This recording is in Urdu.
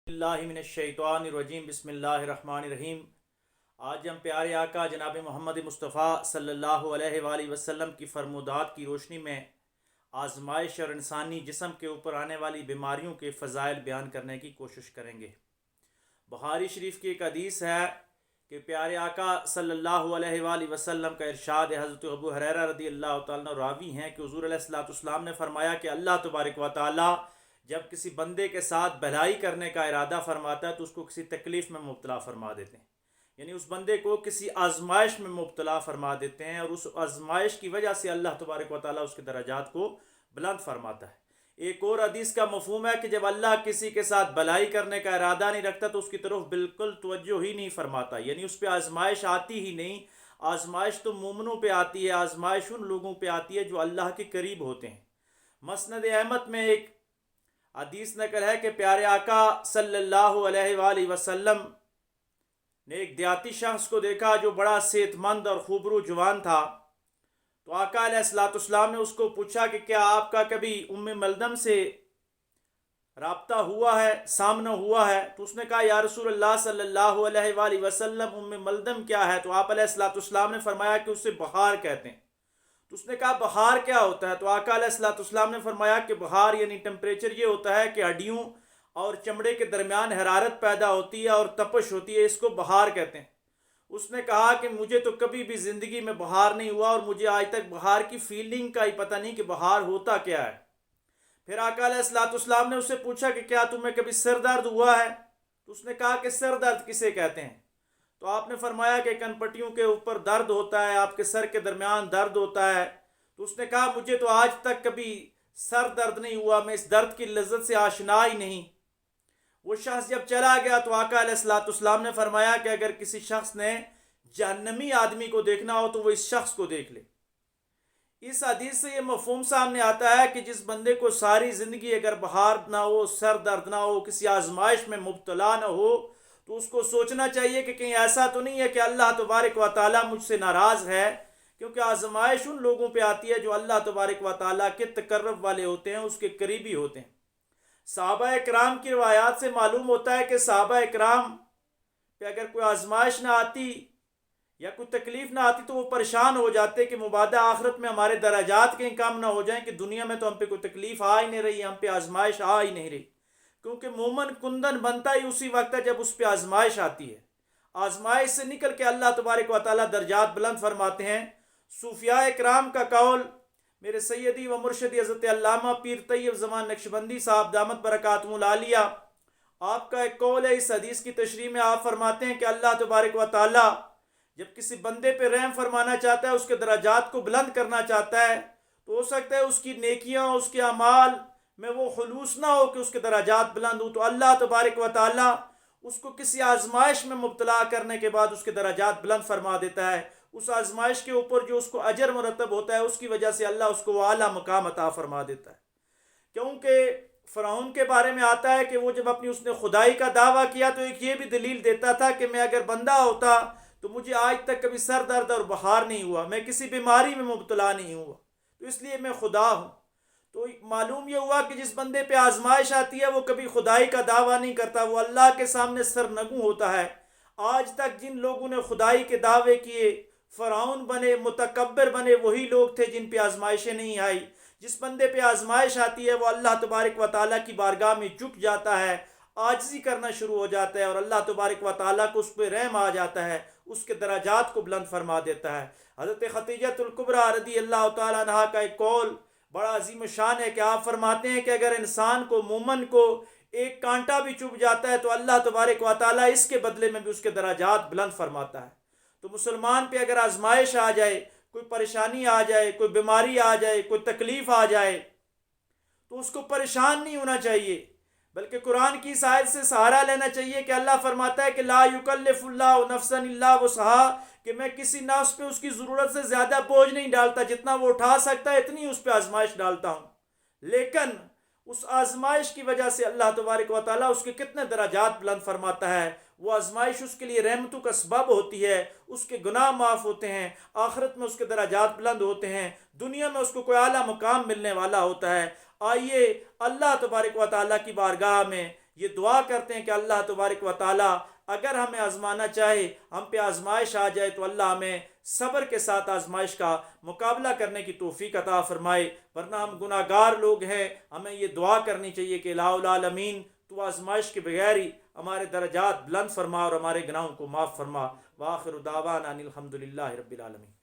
اللہ من الشیطان الرجیم بسم اللہ الرحمن الرحیم۔ آج ہم پیارے آقا جناب محمد مصطفیٰ صلی اللہ علیہ وآلہ وسلم کی فرمودات کی روشنی میں آزمائش اور انسانی جسم کے اوپر آنے والی بیماریوں کے فضائل بیان کرنے کی کوشش کریں گے۔ بخاری شریف کی ایک حدیث ہے کہ پیارے آقا صلی اللہ علیہ وآلہ وسلم کا ارشاد ہے، حضرت ابو ہریرہ رضی اللہ تعالیٰ عنہ راوی ہیں کہ حضور علیہ السلام نے فرمایا کہ اللہ تبارک و تعالی جب کسی بندے کے ساتھ بھلائی کرنے کا ارادہ فرماتا ہے تو اس کو کسی تکلیف میں مبتلا فرما دیتے ہیں، یعنی اس بندے کو کسی آزمائش میں مبتلا فرما دیتے ہیں، اور اس آزمائش کی وجہ سے اللہ تبارک و تعالیٰ اس کے درجات کو بلند فرماتا ہے۔ ایک اور حدیث کا مفہوم ہے کہ جب اللہ کسی کے ساتھ بھلائی کرنے کا ارادہ نہیں رکھتا تو اس کی طرف بالکل توجہ ہی نہیں فرماتا، یعنی اس پہ آزمائش آتی ہی نہیں۔ آزمائش تو مومنوں پہ آتی ہے، آزمائش ان لوگوں پہ آتی ہے جو اللہ کے قریب ہوتے ہیں۔ مسند احمد میں ایک حدیث نقل ہے کہ پیارے آقا صلی اللہ علیہ وآلہ وسلم نے ایک دیہاتی شخص کو دیکھا جو بڑا صحت مند اور خوبرو جوان تھا، تو آقا علیہ السلام نے اس کو پوچھا کہ کیا آپ کا کبھی ملدم سے رابطہ ہوا ہے، سامنا ہوا ہے؟ تو اس نے کہا یا رسول اللہ صلی اللہ علیہ وآلہ وسلم ملدم کیا ہے؟ تو آپ علیہ السلام نے فرمایا کہ اسے بخار کہتے ہیں۔ تو اس نے کہا بخار کیا ہوتا ہے؟ تو آقا علیہ السلام نے فرمایا کہ بخار یعنی ٹمپریچر یہ ہوتا ہے کہ ہڈیوں اور چمڑے کے درمیان حرارت پیدا ہوتی ہے اور تپش ہوتی ہے، اس کو بخار کہتے ہیں۔ اس نے کہا کہ مجھے تو کبھی بھی زندگی میں بخار نہیں ہوا اور مجھے آج تک بخار کی فیلنگ کا ہی پتہ نہیں کہ بخار ہوتا کیا ہے۔ پھر آقا علیہ السلام نے اس سے پوچھا کہ کیا تمہیں کبھی سر درد ہوا ہے؟ تو اس نے کہا کہ سر درد کسے کہتے ہیں؟ تو آپ نے فرمایا کہ کن پٹیوں کے اوپر درد ہوتا ہے، آپ کے سر کے درمیان درد ہوتا ہے۔ تو اس نے کہا مجھے تو آج تک کبھی سر درد نہیں ہوا، میں اس درد کی لذت سے آشنا ہی نہیں۔ وہ شخص جب چلا گیا تو آقا علیہ السلام نے فرمایا کہ اگر کسی شخص نے جہنمی آدمی کو دیکھنا ہو تو وہ اس شخص کو دیکھ لے۔ اس حدیث سے یہ مفہوم سامنے آتا ہے کہ جس بندے کو ساری زندگی اگر بخار نہ ہو، سر درد نہ ہو، کسی آزمائش میں مبتلا نہ ہو، تو اس کو سوچنا چاہیے کہ کہیں ایسا تو نہیں ہے کہ اللہ تبارک و تعالیٰ مجھ سے ناراض ہے، کیونکہ آزمائش ان لوگوں پہ آتی ہے جو اللہ تبارک و تعالیٰ کے تقرب والے ہوتے ہیں، اس کے قریبی ہوتے ہیں۔ صحابہ اکرام کی روایات سے معلوم ہوتا ہے کہ صحابہ اکرام پہ اگر کوئی آزمائش نہ آتی یا کوئی تکلیف نہ آتی تو وہ پریشان ہو جاتے کہ مبادا آخرت میں ہمارے درجات کہیں کم نہ ہو جائیں کہ دنیا میں تو ہم پہ کوئی تکلیف آ ہی نہیں رہی، ہم پہ آزمائش آ ہی نہیں رہی، کیونکہ مومن کندن بنتا ہی اسی وقت ہے جب اس پہ آزمائش آتی ہے۔ آزمائش سے نکل کے اللہ تبارک و تعالیٰ درجات بلند فرماتے ہیں۔ صوفیاء اکرام کا قول میرے سیدی و مرشدی حضرت علامہ پیر طیب زمان نقشبندی صاحب دامت برکاتہم العالیہ، آپ کا ایک قول ہے اس حدیث کی تشریح میں، آپ فرماتے ہیں کہ اللہ تبارک و تعالیٰ جب کسی بندے پہ رحم فرمانا چاہتا ہے، اس کے درجات کو بلند کرنا چاہتا ہے، تو ہو سکتا ہے اس کی نیکیاں، اس کے اعمال میں وہ خلوص نہ ہو کہ اس کے درجات بلند ہوں، تو اللہ تبارک و تعالیٰ اس کو کسی آزمائش میں مبتلا کرنے کے بعد اس کے درجات بلند فرما دیتا ہے۔ اس آزمائش کے اوپر جو اس کو اجر مرتب ہوتا ہے، اس کی وجہ سے اللہ اس کو اعلیٰ مقام عطا فرما دیتا ہے۔ کیونکہ فرعون کے بارے میں آتا ہے کہ وہ جب اس نے خدائی کا دعویٰ کیا تو ایک یہ بھی دلیل دیتا تھا کہ میں اگر بندہ ہوتا تو مجھے آج تک کبھی سر درد اور بخار نہیں ہوا، میں کسی بیماری میں مبتلا نہیں ہوا، تو اس لیے میں خدا ہوں۔ تو معلوم یہ ہوا کہ جس بندے پہ آزمائش آتی ہے وہ کبھی خدائی کا دعویٰ نہیں کرتا، وہ اللہ کے سامنے سرنگوں ہوتا ہے۔ آج تک جن لوگوں نے خدائی کے دعوے کیے، فرعون بنے، متکبر بنے، وہی لوگ تھے جن پہ آزمائشیں نہیں آئی۔ جس بندے پہ آزمائش آتی ہے وہ اللہ تبارک و تعالیٰ کی بارگاہ میں جھک جاتا ہے، عاجزی کرنا شروع ہو جاتا ہے، اور اللہ تبارک و تعالیٰ کو اس پہ رحم آ جاتا ہے، اس کے درجات کو بلند فرما دیتا ہے۔ حضرت خدیجہ الکبریٰ رضی اللہ تعالیٰ عنہا کا ایک قول بڑا عظیم شان ہے کہ آپ فرماتے ہیں کہ اگر انسان کو، مومن کو ایک کانٹا بھی چبھ جاتا ہے تو اللہ تبارک و تعالیٰ اس کے بدلے میں بھی اس کے درجات بلند فرماتا ہے۔ تو مسلمان پہ اگر آزمائش آ جائے، کوئی پریشانی آ جائے، کوئی بیماری آ جائے، کوئی تکلیف آ جائے، تو اس کو پریشان نہیں ہونا چاہیے، بلکہ قرآن کی اس آیت سے سہارا لینا چاہیے کہ اللہ فرماتا ہے کہ لا یکلف اللہ نفسا الا وسعہا، کہ میں کسی نفس پہ اس کی ضرورت سے زیادہ بوجھ نہیں ڈالتا، جتنا وہ اٹھا سکتا ہے اتنی اس پہ آزمائش ڈالتا ہوں۔ لیکن اس آزمائش کی وجہ سے اللہ تبارک و تعالیٰ اس کے کتنے درجات بلند فرماتا ہے۔ وہ آزمائش اس کے لیے رحمتوں کا سبب ہوتی ہے، اس کے گناہ معاف ہوتے ہیں، آخرت میں اس کے درجات بلند ہوتے ہیں، دنیا میں اس کو کوئی اعلیٰ مقام ملنے والا ہوتا ہے۔ آئیے اللہ تبارک و تعالیٰ کی بارگاہ میں یہ دعا کرتے ہیں کہ اللہ تبارک و تعالی اگر ہمیں آزمانا چاہے، ہم پہ آزمائش آ جائے، تو اللہ ہمیں صبر کے ساتھ آزمائش کا مقابلہ کرنے کی توفیق عطا فرمائے، ورنہ ہم گناہ گار لوگ ہیں۔ ہمیں یہ دعا کرنی چاہیے کہ الہ العالمین تو آزمائش کے بغیر ہی ہمارے درجات بلند فرما اور ہمارے گناہوں کو معاف فرما۔ وآخر دعوانا ان الحمد للہ رب العالمین۔